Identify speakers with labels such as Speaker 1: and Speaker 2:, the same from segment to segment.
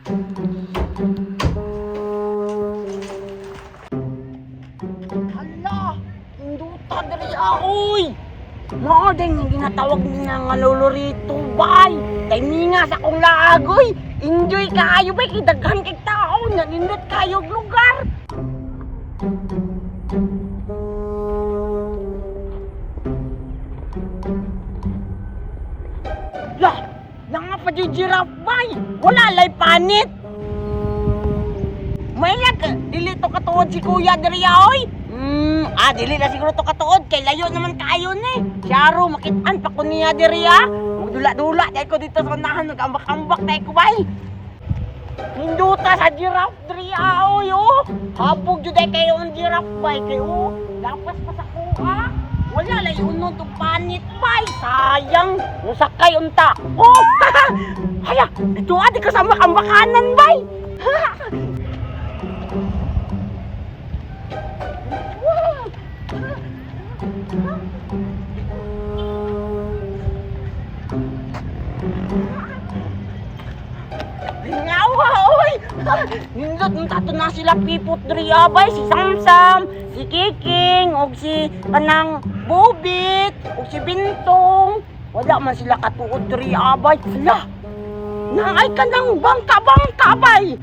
Speaker 1: Hala, induta diri aoy. Mao din yung ginatawag nila nga lolo rito, bay. Kay minga sa kong laagoy. Enjoy kaayo bay, kay daghan kay tao, nanindot kayo og lugar. Lah, nga pa di giraffe bay. Wala lay panit. Mayag, dili to katuod si kuya diri oy. Dili na siguro to katuod kay layo naman kayo ni. Syaro makitaan pa ko niya diri Magdula-dula dahil ko dito sa unahan nag-ambak-ambak dahil ko bay. Hinduta sa giraffe diri oy oh. Hapog jud kayo ang giraffe bay kay oh. Lapas pa sa kuha. Wala lay unod og panit bay. Sayang, musakay unta. Oh. Haya, dito adi ka sa ambak-ambakanan bay. Ngawa, oy! Nindot ng tato na sila pipot diri abay, si Samsam, si Kiking, og si kanang Bubit, og si Bintong. Wala man sila katuod diri abay. Hala! Naay ka ng bangka-bangka bay!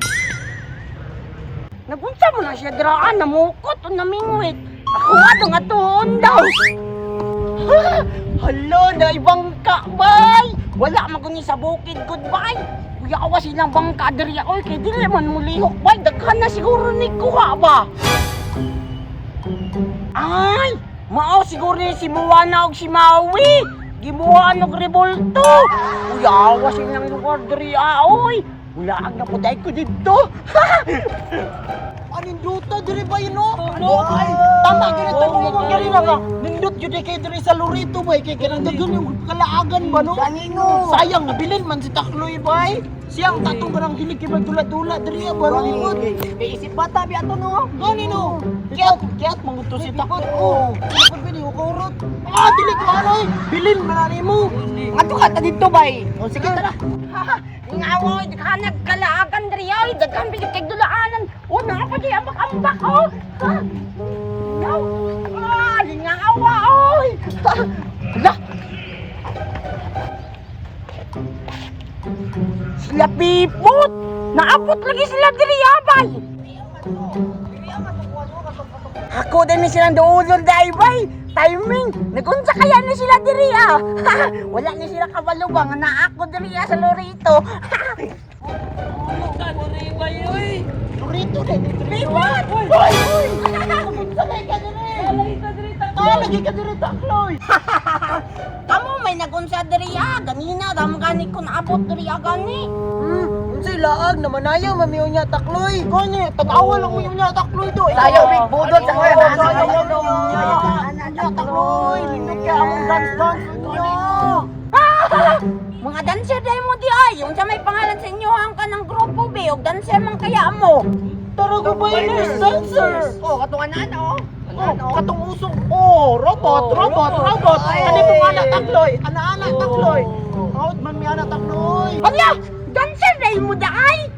Speaker 1: Nagunsa mo na siya diraan, namukot o namingwit. Ako nga doon daw. Hala, na bangka bay! Wala maguni sa bukid, goodbye! Kuya awa silang bangka diri oy kay dili man mulihok bay, daghan na siguro ni kuha ba. Ay, mao siguro ni si Moana og si Maui. Gibuhan og rebolto. Kuya awa silang lugar diri oy. Wala ang napuday ko dito. Aninduta diri ba yun no? Ay, tama ganito mo diri na ka. Nindot jud kay diri sa Lorito bay kay kanang dagon yung kalaagan ba no? Ganino. Sayang nabilin man si Takloy bay. Siyang tatong barang dili kay magdula-dula diri ba no? Kay isip bata bi ato no. Ganino. Kiyat manguto si Takot. Oh, pag video kurot. Dili ko anoy. Bilin man nimo. Ato ka ta dito bay. O sige tara. Ngawoy, daghanag kalaagan diri oy, daghan bisit kay dulaanan. Na ako di ambak-ambak oh. No. Lingawa oy. Hala. Sila pipot. Naabot lagi sila diri abay. Ako din ni silang doon dai bay. Timing, nagunsa kaya ni sila diri Wala ni sila kabalo ba nga na ako diri sa Lorito. Lorito din. Liwat! Hoy! Sakay ka diri. Lagi ka diri Takloy. Kamu may nagunsa diri ganina dam gani ko naabot diri gani. Unsay laag na manayaw mamiyo niya Takloy. Gani, tag-awa lang mo niya Takloy do. Sayaw big budot sa kuya. Takloy, lindot kaya among dance niyo. Mga dancer dahil mo di ay, yung sa may pangalan sa inyo ang kanang grupo be, og dancer man kaya mo. Tarago ba yun, dancer? Katungan na ano? Katong usok. Robot. Ano pong anak Takloy? Anak Takloy. Out man mi anak Takloy. Hala, dancer dahil mo di ay.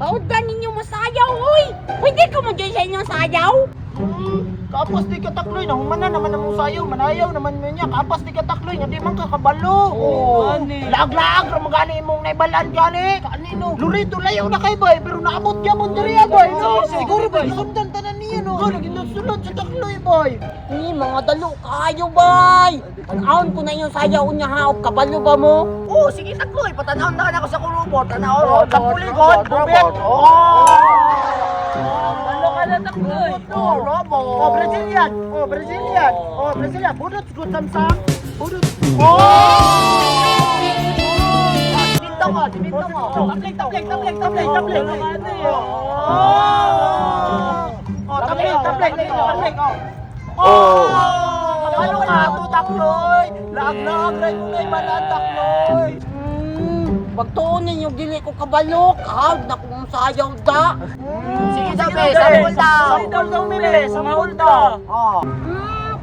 Speaker 1: Out ka ninyo masayaw, uy. Pwede ko mo dyan sa inyong sayaw? Kapas di ka Takloy, nahumana naman namang sayaw, manayaw naman niya. Kapas di ka Takloy, nga di man kakabalo. Lag-lag, ramagani mong naibalaan gani. Kanino? Lorito layaw na kay bay, pero naabot niya mo diri bay. Siguro ba, sundan tanan niya no. Nagsulod sa Takloy bay. Ni mga dalo kayo bay. Tanawon ko na yung sayaw niya ha, o kabalo ba mo? Sige Takloy, patanawon na ako sa kulubot. Tanawon, sa puligot, bubit. Dalo ka na Takloy. Robot. Brazilian. Budot good Samsung. Budot. Dito mo. Tablet. Ano ka to Takloy? Laag-laag ray mo ngay banan Takloy. Pagtuon ninyo dili ko kabalok, na kung sayaw da. Sige sa ulda. Sa ulda.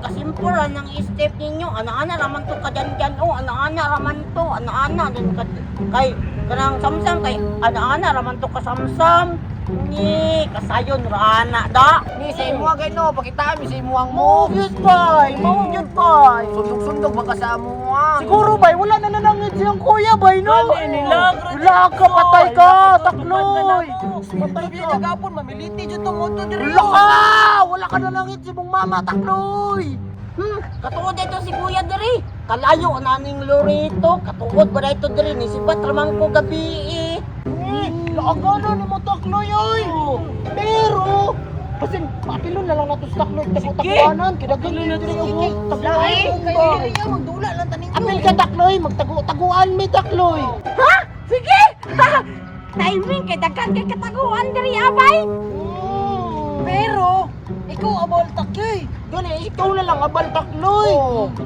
Speaker 1: Kasimpura ng step ninyo. Ana-ana raman to kadyan-dyan. Ana-ana raman to. Ana-ana din kay Kanang samsam kay ana-ana raman to kasamsam. Ni kasayon rana da.
Speaker 2: Ni sa imo gay no, pakitaan mi sa imo ang
Speaker 1: Mo
Speaker 2: mo.
Speaker 1: yun bay, mo yun bay.
Speaker 2: Sundog-sundog ba ka sa amo ah?
Speaker 1: Siguro bay, wala na nanangit siyang kuya bay no. Wala ka, patay ka, takloy. Patay
Speaker 2: Biya
Speaker 1: ka.
Speaker 2: gapon mamiliti jud tong moto diri.
Speaker 1: Wala ka! Wala ka nanangit si mong mama, takloy. Katuod ito si kuya diri. Kalayo naning Lorito. Katuod ba ito diri ni sibat ramang ko gabi eh. Laagana ni mo takloy oy. Pero basin papilon na lang nato sa takloy tago-taguanan kidaghan na diri yung takloy.
Speaker 2: Kaya magdula lang taning.
Speaker 1: Apil ka takloy, magtago-taguan mi takloy. Ha? Sige. Timing kay daghan kay kataguan diri abay.
Speaker 2: Pero ikaw abol takyoy.
Speaker 1: Gani, ikaw na lang abal takloy.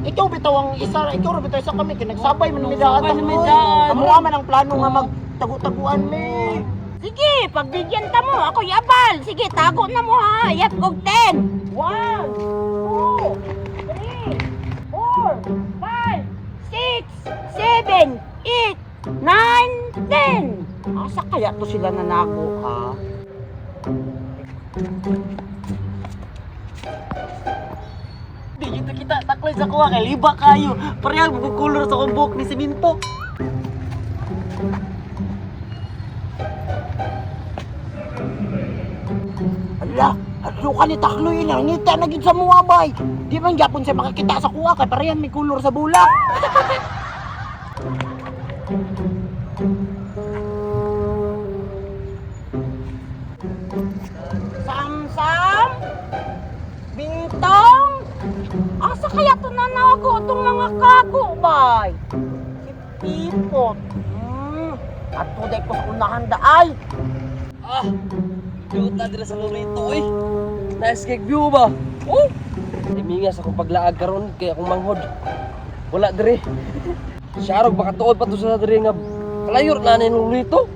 Speaker 1: Ikaw bitaw ang isa, ikaw ra bitaw isa kami kay nagsabay man mi daan takloy. Amo man ang plano nga magtago-taguan mi. Sige, pagbigyan ta mo, ako yabal. Sige, tago na mo ha. Yap kog 10. 1 2 3 4 5 6 7 8 9 10. Asa kaya to sila nanago ha? Di kita kita takloy sa kuha kay liba kayo. Parehang magkukulor sa kumbok ni siminto. Ala, ano ka ni takloy lang, ngita na gid sa mga bay. Di man gyapon siya makakita sa kuha kay parehang may kulor sa bulak. Samsam? Bintang? Asa kaya to nanago itong mga kago, bay? Si Pipot. At tuday ko sa unahan daay.
Speaker 3: Duta dira sa Lorito eh. Nice cake view ba? Oh! Timingas akong paglaag karon kay akong manghod. Wala dire. Siyarog baka tuod pa to sa dire nga kalayor na ni Lorito.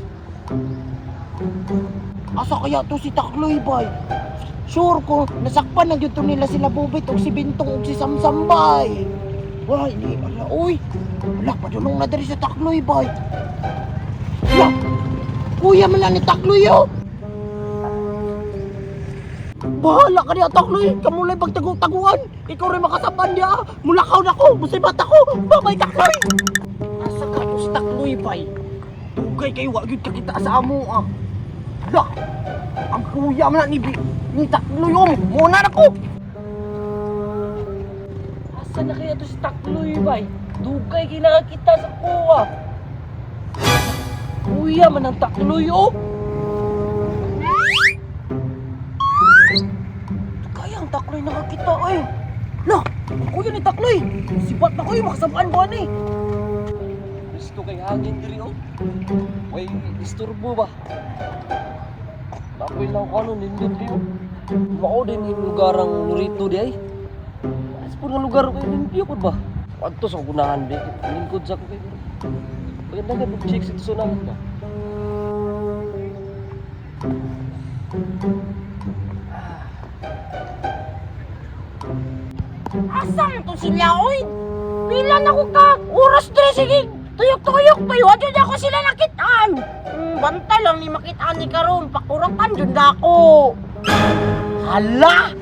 Speaker 1: Asa kaya to si Takloy, bay? Sure ko, nasakpan na yun to nila sila Bobit o si Bintong o si Samsam, bay. Wala, hindi, ala, uy. Wala, padulong na dari sa Takloy, bay. Wala, kuya man lang ni Takloy, oh. Bahala ka niya, Takloy. Kamulay pagtagu-taguan. Ikaw rin makasaban niya. Mulakaw na ko. Musibat ako. Babay, Takloy. Asa ka to si Takloy, bay? Tugay kayo, wag yun kakita sa amo, ah. Hala, ang kuya man ni Takloy, oh. Muna na ko.
Speaker 3: Asa na kaya to si Takloy bay? Dugay kailangan kita sa kuha. Kuya man ang Takloy oh.
Speaker 1: Kaya ang Takloy nakakita, eh. Lah, ang kuya ni Takloy. Sibat na ko yung makasabaan ba ni?
Speaker 3: Gusto kay hangin diri oh. Way isturbo ba? Napoy lang ko ano nindot di oh. Mao din yung lugarang Lorito di ay. As po nga lugar kay limpyo ko ba? Adto sa kunahan di. Lingkod sa ko kay. Maganda ka mag-check sa tusunan ba?
Speaker 1: Asam to sila, oy? Pila na ko ka. Oras tres, sige. Tuyok-tuyok pa yun. Adyo ako sila nakitaan. Banta lang ni makitaan ni Karon. Pakurapan dyan na ako. Hala!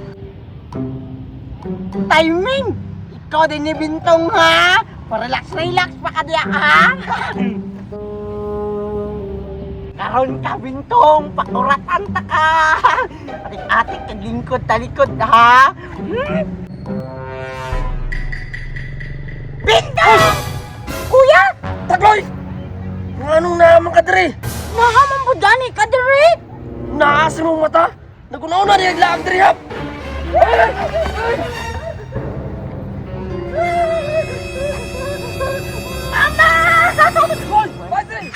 Speaker 1: Timing! Ikaw din ni Bintong, ha? Relax pa ka diya, ha? Karon ka, Bintong. Pakuratan ta ka. Atik-atik kag lingkod talikod, ha? Bintong! Kuya!
Speaker 3: Takloy! Anong naman ka diri?
Speaker 1: Nahamang budani ka diri!
Speaker 3: Naasa mong mata? Nagunaw na niya naglaag diri hap!
Speaker 1: Mama!
Speaker 3: Hoy! Bye, diri!